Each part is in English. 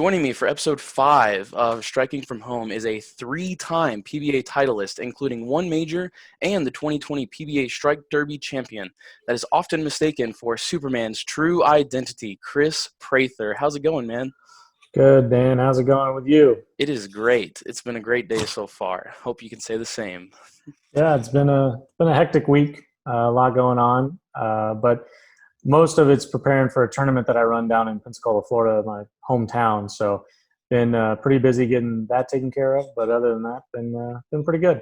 Joining me for episode 5 of Striking from Home is a 3-time PBA titleist, including one major and the 2020 PBA Strike Derby champion that is often mistaken for Superman's true identity, Kris Prather. How's it going, man? Good, Dan. How's it going with you? It is great. It's been a great day so far. Hope you can say the same. Yeah, it's been a hectic week. A lot going on, but most of it's preparing for a tournament that I run down in Pensacola, Florida, my hometown. So, been pretty busy getting that taken care of. But other than that, been pretty good.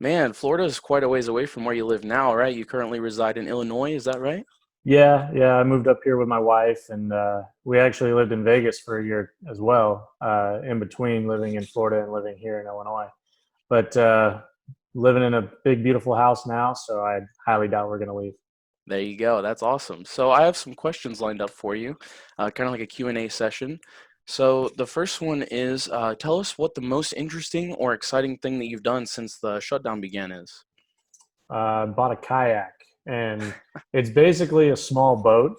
Man, Florida is quite a ways away from where you live now, right? You currently reside in Illinois, is that right? Yeah. I moved up here with my wife, and we actually lived in Vegas for a year as well. In between living in Florida and living here in Illinois, but living in a big, beautiful house now. So I highly doubt we're going to leave. There you go. That's awesome. So I have some questions lined up for you, kind of like a Q&A session. So the first one is, tell us what the most interesting or exciting thing that you've done since the shutdown began is. Bought a kayak, and it's basically a small boat.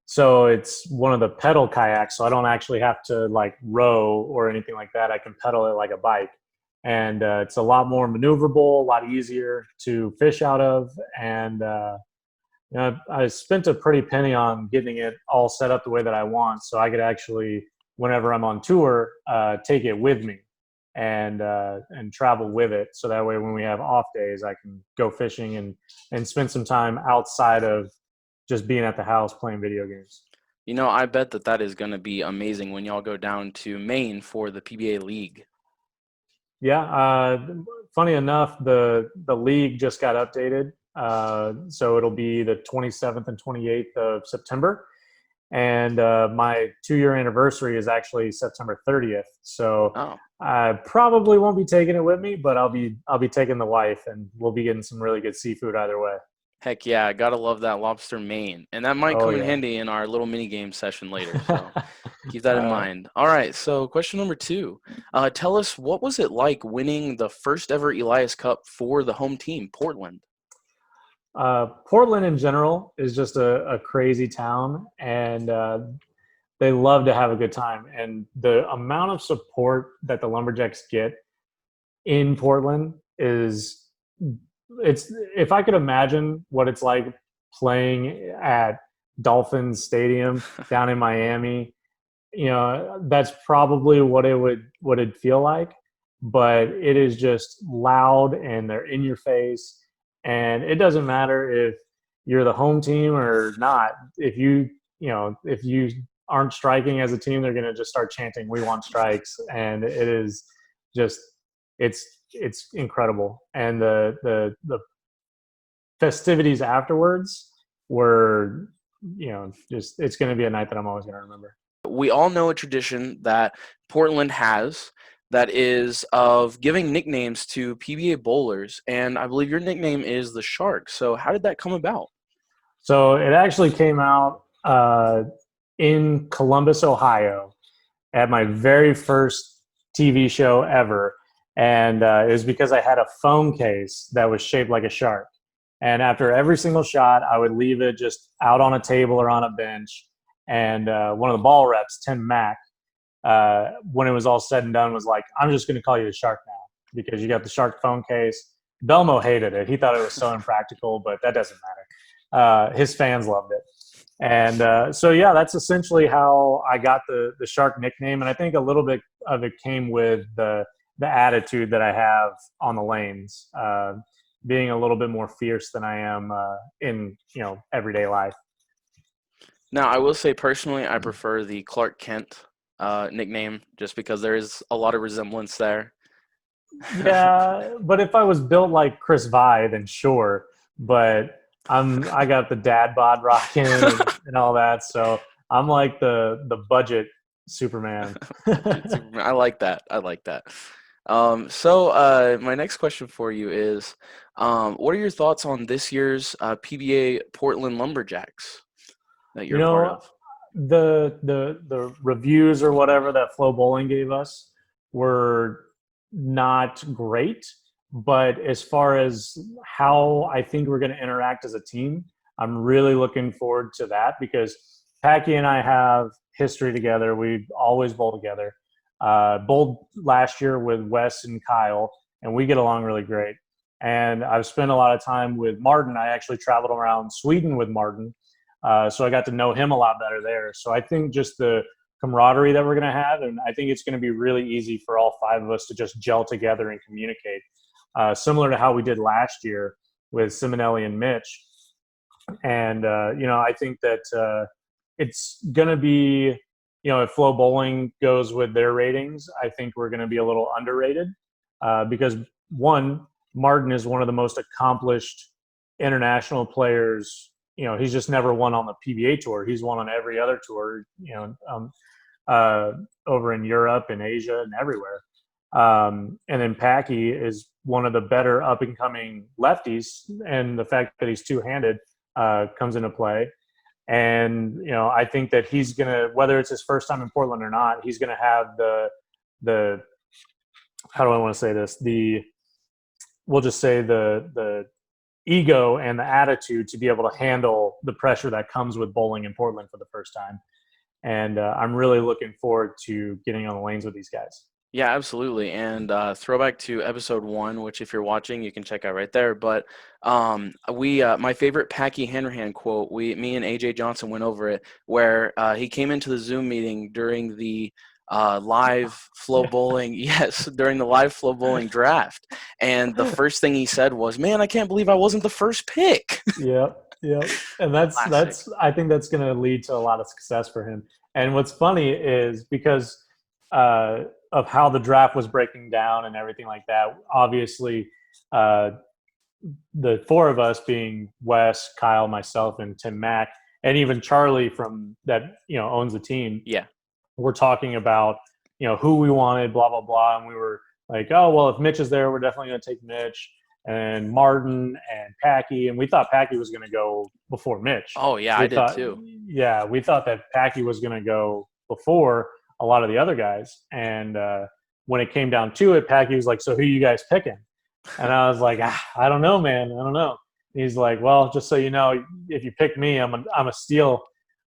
So it's one of the pedal kayaks, so I don't actually have to like row or anything like that. I can pedal it like a bike, and it's a lot more maneuverable, a lot easier to fish out of. And I spent a pretty penny on getting it all set up the way that I want, so I could actually, whenever I'm on tour, take it with me and travel with it. So that way, when we have off days, I can go fishing and spend some time outside of just being at the house playing video games. You know, I bet that is going to be amazing when y'all go down to Maine for the PBA League. Yeah, funny enough, the league just got updated, so it'll be the 27th and 28th of September, and my 2-year anniversary is actually September 30th. So I probably won't be taking it with me, but I'll be taking the wife, and we'll be getting some really good seafood either way. Heck yeah, gotta love that lobster Maine. And that might Oh come in yeah. handy in our little mini game session later. So keep that in mind. All right, so question number 2. Tell us, what was it like winning the first ever Elias Cup for the home team, Portland? Portland in general is just a crazy town, and they love to have a good time. And the amount of support that the Lumberjacks get in Portland it's if I could imagine what it's like playing at Dolphins Stadium down in Miami, that's probably what it'd feel like. But it is just loud, and they're in your face, and it doesn't matter if you're the home team or not. If you aren't striking as a team, they're going to just start chanting, "We want strikes," and it is just it's incredible. And the festivities afterwards were, just, it's going to be a night that I'm always going to remember. We all know a tradition that Portland has that is of giving nicknames to PBA bowlers, and I believe your nickname is the Shark. So how did that come about? So it actually came out in Columbus, Ohio, at my very first TV show ever. And it was because I had a phone case that was shaped like a shark. And after every single shot, I would leave it just out on a table or on a bench. And one of the ball reps, Tim Mack, when it was all said and done, was like, "I'm just going to call you the Shark now because you got the shark phone case." Belmo hated it. He thought it was so impractical, but that doesn't matter. His fans loved it. And so, yeah, that's essentially how I got the Shark nickname. And I think a little bit of it came with the attitude that I have on the lanes, being a little bit more fierce than I am in everyday life. Now, I will say personally, I prefer the Clark Kent nickname just because there is a lot of resemblance there. Yeah, but if I was built like Chris Vi, then sure. But I got the dad bod rocking and all that, so I'm like the budget Superman. I like that. So my next question for you is, what are your thoughts on this year's PBA Portland Lumberjacks that you're a part of? The reviews or whatever that Flow Bowling gave us were not great, but as far as how I think we're going to interact as a team, I'm really looking forward to that, because Packy and I have history together. We always bowl together. Bowled last year with Wes and Kyle, and we get along really great. And I've spent a lot of time with Martin. I actually traveled around Sweden with Martin, so I got to know him a lot better there. So I think just the camaraderie that we're going to have, and I think it's going to be really easy for all 5 of us to just gel together and communicate, similar to how we did last year with Simonelli and Mitch. And I think that it's going to be, if Flow Bowling goes with their ratings, I think we're going to be a little underrated because, one, Martin is one of the most accomplished international players. He's just never won on the PBA tour. He's won on every other tour, over in Europe and Asia and everywhere. And then Packy is one of the better up-and-coming lefties, and the fact that he's two-handed comes into play. And, I think that he's going to, whether it's his first time in Portland or not, he's going to have the how do I want to say this? We'll just say the ego and the attitude to be able to handle the pressure that comes with bowling in Portland for the first time. And I'm really looking forward to getting on the lanes with these guys. Yeah, absolutely. And throwback to episode 1, which if you're watching, you can check out right there. But my favorite Packy Hanrahan quote, me and AJ Johnson went over it, where he came into the Zoom meeting during the live Flow Bowling, during the live Flow Bowling draft. And the first thing he said was, "Man, I can't believe I wasn't the first pick." Yep. And that's I think that's going to lead to a lot of success for him. And what's funny is because of how the draft was breaking down and everything like that, obviously the 4 of us, being Wes, Kyle, myself, and Tim Mack, and even Charlie from that owns the team, we're talking about who we wanted, blah blah blah, and we were like, oh well, if Mitch is there, we're definitely going to take Mitch and Martin and Packy, and we thought Packy was going to go before Mitch. Oh yeah, I did too. Yeah, we thought that Packy was going to go before a lot of the other guys. And when it came down to it, Packy was like, "So who are you guys picking?" And I was like, "I don't know, man. I don't know." And he's like, "Well, just so you know, if you pick me, I'm a steal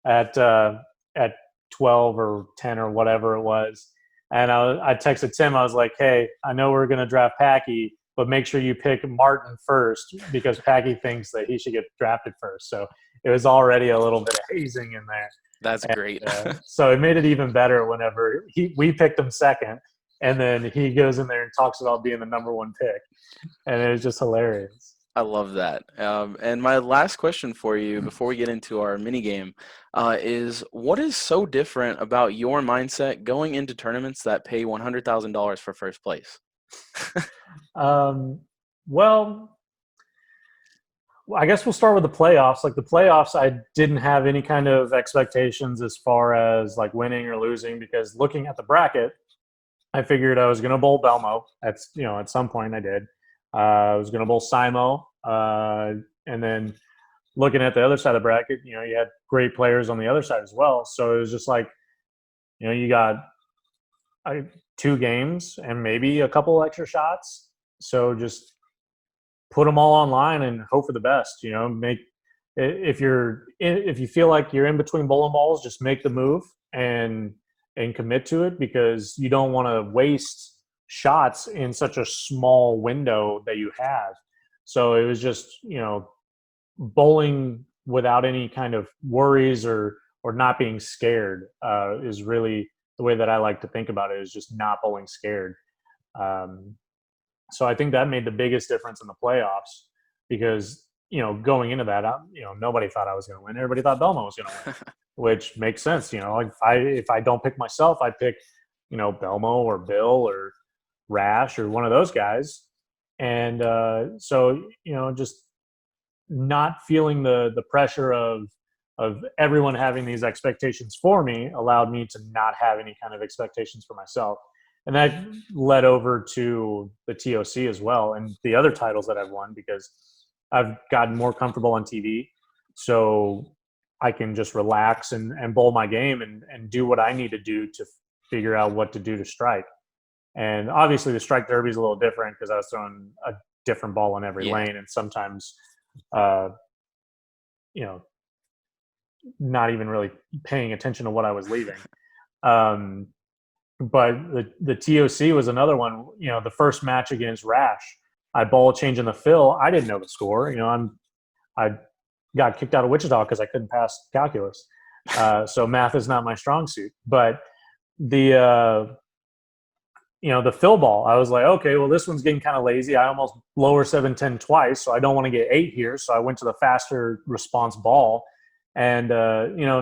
at 12 or 10 or whatever it was." And I texted Tim. I was like, "Hey, I know we're going to draft Packy, but make sure you pick Martin first because Packy thinks that he should get drafted first." So it was already a little bit of hazing in there. That's great. So it made it even better whenever we picked him second, and then he goes in there and talks about being the number 1 pick. And it was just hilarious. I love that. And my last question for you before we get into our mini game is, what is so different about your mindset going into tournaments that pay $100,000 for first place? Well, I guess we'll start with the playoffs. Like the playoffs, I didn't have any kind of expectations as far as like winning or losing, because looking at the bracket, I figured I was going to bowl Belmo. At some point I did. I was going to bowl Simo. And then looking at the other side of the bracket, you had great players on the other side as well. So it was just like, you got 2 games and maybe a couple extra shots. So just put them all online and hope for the best. If you feel like you're in between bowling balls, just make the move and commit to it, because you don't want to waste shots in such a small window that you have. So it was just, bowling without any kind of worries or not being scared is really the way that I like to think about it, is just not bowling scared. So I think that made the biggest difference in the playoffs, because, going into that, nobody thought I was going to win. Everybody thought Belmo was going to win, which makes sense. If I don't pick myself, I pick, Belmo or Bill or Rash or one of those guys. And so, just not feeling the pressure of everyone having these expectations for me allowed me to not have any kind of expectations for myself. And that led over to the TOC as well, and the other titles that I've won, because I've gotten more comfortable on TV. So I can just relax and bowl my game and do what I need to do to figure out what to do to strike. And obviously the strike derby is a little different because I was throwing a different ball in every lane. And sometimes, not even really paying attention to what I was leaving. Um, but the TOC was another one. You know, the first match against Rash, I ball change in the fill. I didn't know the score. You know, I got kicked out of Wichita because I couldn't pass calculus. So math is not my strong suit. But the the fill ball, I was like, okay, well, this one's getting kind of lazy. I almost lower 7-10 twice, so I don't want to get 8 here. So I went to the faster response ball, and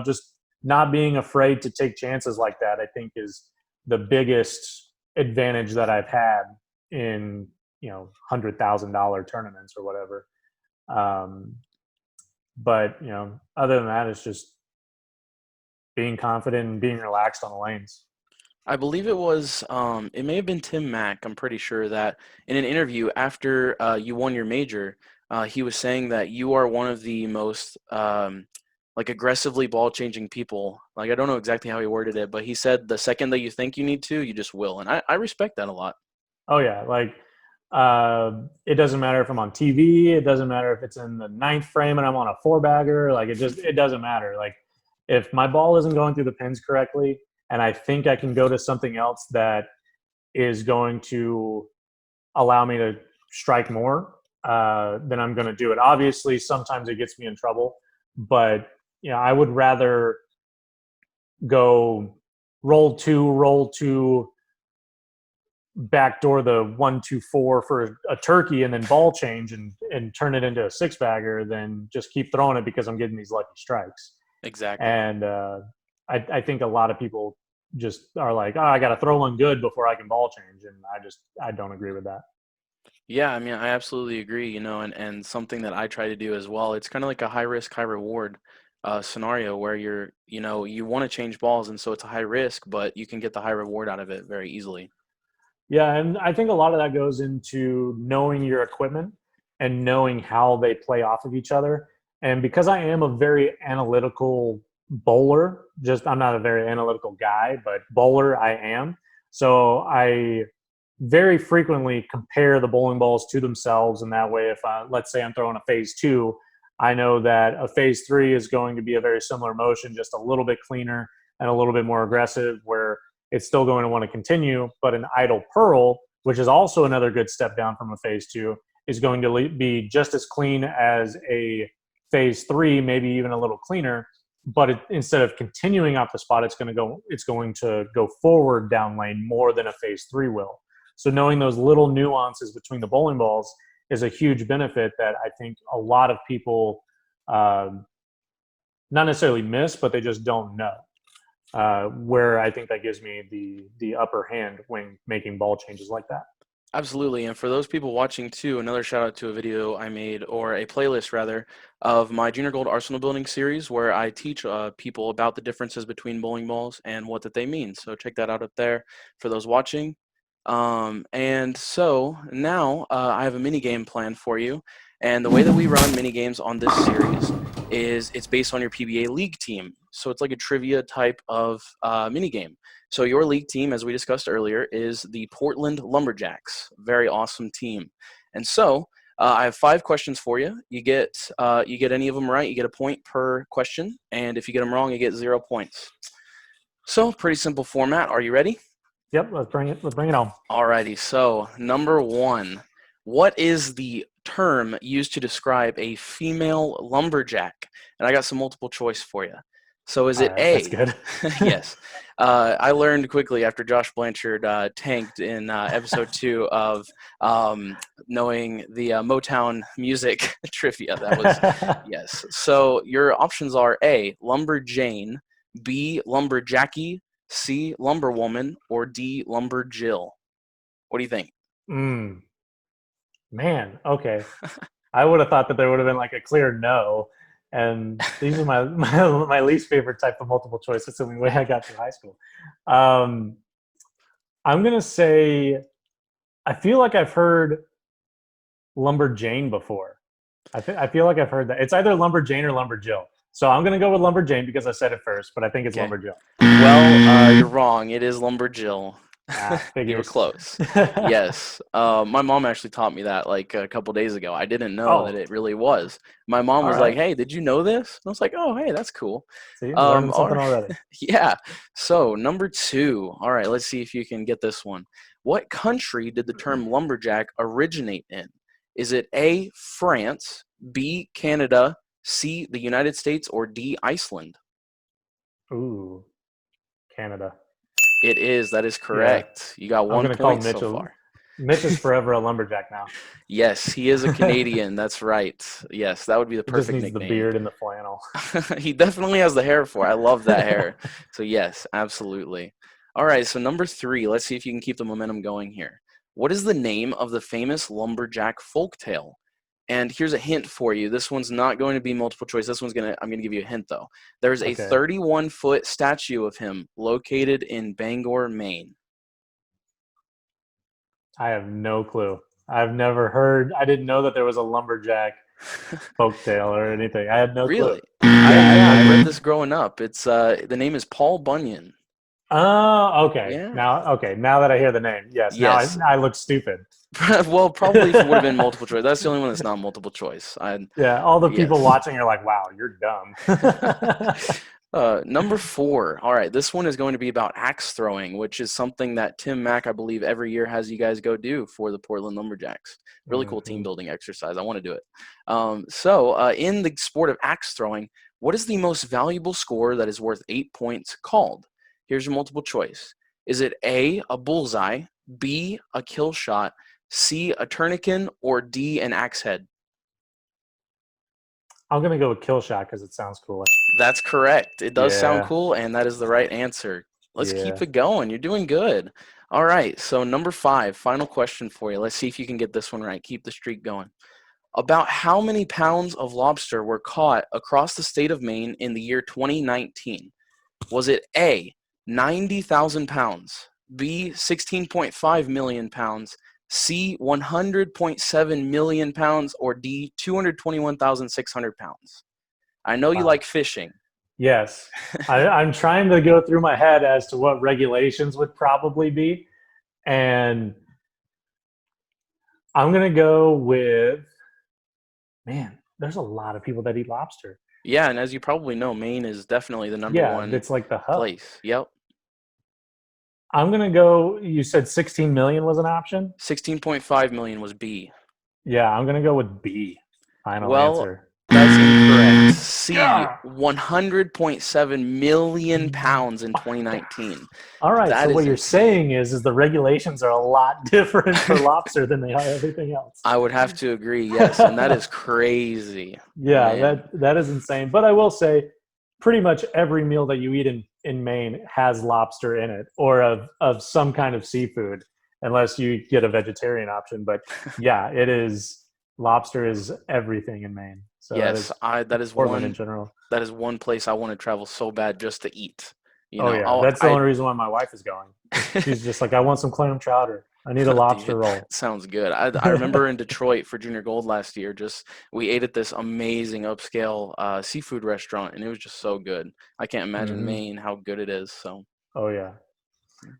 just not being afraid to take chances like that, I think, is the biggest advantage that I've had in $100,000 tournaments or whatever. But other than that, it's just being confident and being relaxed on the lanes. I believe it was, it may have been Tim Mack. I'm pretty sure that in an interview after you won your major, he was saying that you are one of the most like aggressively ball changing people. Like, I don't know exactly how he worded it, but he said the second that you think you need to, you just will. And I respect that a lot. Oh yeah, like it doesn't matter if I'm on TV. It doesn't matter if it's in the ninth frame and I'm on a four bagger. Like it doesn't matter. Like if my ball isn't going through the pins correctly, and I think I can go to something else that is going to allow me to strike more, then I'm going to do it. Obviously, sometimes it gets me in trouble, but I would rather go roll two, backdoor the 1-2-4 for a turkey and then ball change and turn it into a six bagger than just keep throwing it because I'm getting these lucky strikes. Exactly. And I think a lot of people just are like, oh, I got to throw one good before I can ball change. And I don't agree with that. Yeah, I mean, I absolutely agree, and something that I try to do as well. It's kind of like a high risk, high reward scenario where you want to change balls, and so it's a high risk, but you can get the high reward out of it very easily. Yeah, and I think a lot of that goes into knowing your equipment and knowing how they play off of each other. And because I am a very analytical bowler, I'm not a very analytical guy, but bowler I am. So I very frequently compare the bowling balls to themselves. And that way, if let's say I'm throwing a phase 2, I know that a phase 3 is going to be a very similar motion, just a little bit cleaner and a little bit more aggressive, where it's still going to want to continue. But an idle pearl, which is also another good step down from a phase 2, is going to be just as clean as a phase 3, maybe even a little cleaner. But instead of continuing off the spot, it's going to go forward down lane more than a phase 3 will. So knowing those little nuances between the bowling balls is a huge benefit that I think a lot of people not necessarily miss, but they just don't know. Where I think that gives me the upper hand when making ball changes like that. Absolutely. And for those people watching too, another shout out to a video I made, or a playlist rather, of my Junior Gold Arsenal Building series where I teach people about the differences between bowling balls and what that they mean. So check that out up there for those watching. And so now I have a mini game planned for you. And the way that we run mini games on this series is it's based on your PBA league team. So it's like a trivia type of mini game. So your league team, as we discussed earlier, is the Portland Lumberjacks. Very awesome team. And so I have 5 questions for you. You get any of them right, you get a point per question. And if you get them wrong, you get 0 points. So pretty simple format. Are you ready? Yep, let's bring it on. Alrighty, so number 1. What is the term used to describe a female lumberjack? And I got some multiple choice for you. So is it All right, A? that's good. Yes. I learned quickly after Josh Blanchard tanked in episode 2 of knowing the Motown music trivia. That was, yes. So your options are A, Lumberjane, B, Lumberjackie, C, Lumberwoman, or D, Lumberjill. What do you think? Man, okay. I would have thought that there would have been like a clear no. And these are my least favorite type of multiple choice, assuming way I got through high school. I'm going to say, I feel like I've heard Lumberjane before. I feel like I've heard that. It's either Lumberjane or Lumberjill. So I'm going to go with Lumberjane because I said it first, but I think it's Okay. Lumberjill. Well, you're wrong. It is Lumberjill. You were Figures. close. Yes. My mom actually taught me that like a couple days ago. I didn't know that Oh, it really was. My mom all was like, right. "Hey, did you know this?" I was like, "Oh, hey, that's cool." See, learning All something right. already. Yeah. So, number 2. All right, let's see if you can get this one. What country did the term lumberjack originate in? Is it A, France, B, Canada, C, the United States, or D, Iceland? Ooh, Canada. It is. That is Yeah, correct. You got I'm one gonna call point so Mitchell. far. Mitch is forever a lumberjack now. Yes, he is a Canadian. That's right. Yes, that would be the He just perfect needs the nickname. beard and the flannel. He definitely has the hair for it. I love that hair. So, yes, absolutely. All right, so number 3, let's see if you can keep the momentum going here. What is the name of the famous lumberjack folktale? And here's a hint for you. This one's not going to be multiple choice. I'm gonna give you a hint though. There's a Okay. 31-foot statue of him located in Bangor, Maine. I have no clue. I've never heard. I didn't know that there was a lumberjack folktale or anything. I had no clue. Really? Yeah, I had no I read clue. this growing up. It's the name is Paul Bunyan. Oh, okay. Yeah. Now that I hear the name, yes. Now Yes. I look stupid. Well, probably if it would have been multiple choice. That's the only one that's not multiple choice. Yeah, all the people Yes. watching are like, "Wow, you're dumb." Number 4. All right, this one is going to be about axe throwing, which is something that Tim Mack, I believe, every year has you guys go do for the Portland Lumberjacks. Really cool team Mhm. building exercise. I want to do it. In the sport of axe throwing, what is the most valuable score that is worth 8 points called? Here's your multiple choice. Is it A, a bullseye, B, a kill shot, C, a tourniquet, or D, an axe head? I'm gonna go with kill shot because it sounds cooler. That's correct. It does sound Yeah, cool, and that is the right answer. Let's keep yeah. it going. You're doing good. All right, so number 5, final question for you. Let's see if you can get this one right. Keep the streak going. About how many pounds of lobster were caught across the state of Maine in the year 2019? Was it A, 90,000 pounds, B, 16.5 million pounds, C, 100.7 million pounds, or D, 221,600 pounds? I know you Wow. like fishing. Yes, I'm trying to go through my head as to what regulations would probably be, and I'm gonna go with man. There's a lot of people that eat lobster. Yeah, and as you probably know, Maine is definitely the number Yeah, one it's like the hub. place. Yep. I'm gonna go. You said 16 million was an option. 16.5 million was B. Yeah, I'm gonna go with B. Final Well, answer. that's incorrect. C, Yeah. 100.7 million pounds in 2019. All right. So That is what you're insane. saying is the regulations are a lot different for lobster than they are everything else. I would have to agree, yes, and that is crazy. Yeah, Man. that is insane. But I will say, pretty much every meal that you eat in Maine has lobster in it, or of some kind of seafood, unless you get a vegetarian option. But yeah, it is lobster is everything in Maine. So that Yes, is I Portland in general. that is one place I want to travel so bad just to eat. You Oh know, yeah, I'll, that's the only reason why my wife is going. She's just like, I want some clam chowder. I need a lobster Dude, roll. sounds good. I remember in Detroit for Junior Gold last year, just we ate at this amazing upscale seafood restaurant, and it was just so good. I can't imagine Hmm. Maine how good it is. So Oh yeah.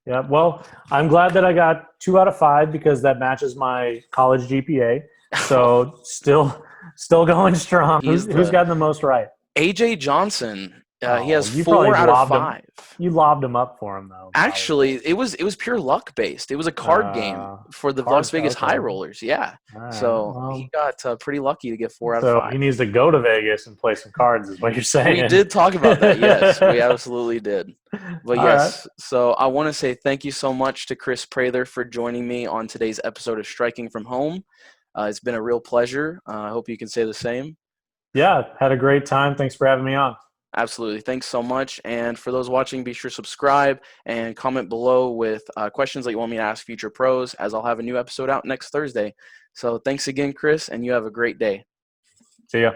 Yeah, well, I'm glad that I got 2 out of 5 because that matches my college GPA. So still going strong. he is Who's the gotten the most right? AJ Johnson. He Oh, has you probably 4 out of 5. lobbed him up for him though, Actually, probably. it was pure luck based. It was a card game for the Las Cards. Vegas High Okay. Rollers. Yeah, All right. so he Well, got pretty lucky to get 4 out of so 5. he needs to go to Vegas and play some cards, is what you're We saying. did talk about that. Yes, we absolutely did. But All right. yes, so I want to say thank you so much to Kris Prather for joining me on today's episode of Striking from Home. It's been a real pleasure. I hope you can say the same. Yeah, had a great time. Thanks for having me on. Absolutely. Thanks so much. And for those watching, be sure to subscribe and comment below with questions that you want me to ask future pros, as I'll have a new episode out next Thursday. So thanks again, Kris, and you have a great day. See ya.